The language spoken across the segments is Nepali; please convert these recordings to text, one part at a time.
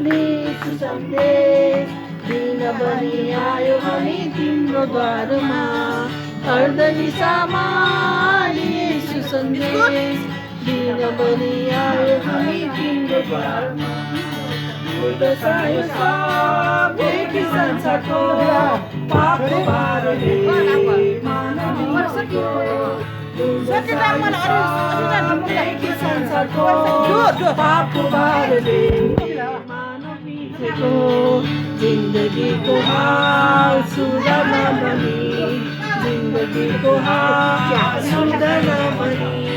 दिएको सन्देश दिनभरि आयो हामी तिम्रो द्वारमा अर्धनिशामा दिएको सन्देश दिनभरि आयो हामी तिम्रो द्वारमा उदसायो सबैकी संसारको पापको भारले मानवीको सबैकी संसारको पापको भारले मानवीको जिन्दगीको हाल सुधार्न भनी जिन्दगीको हाल सुधार्न भनी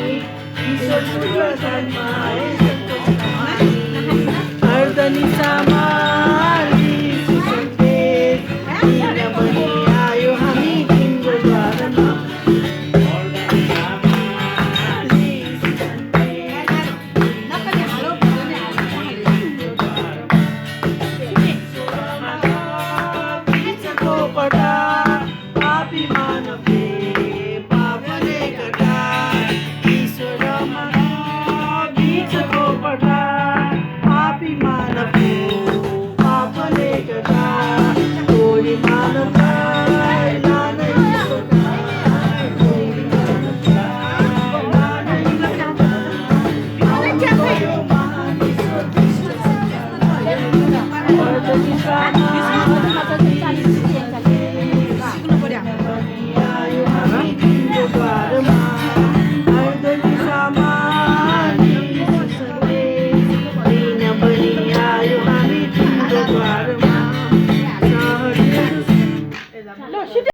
ईश्वर जन्माए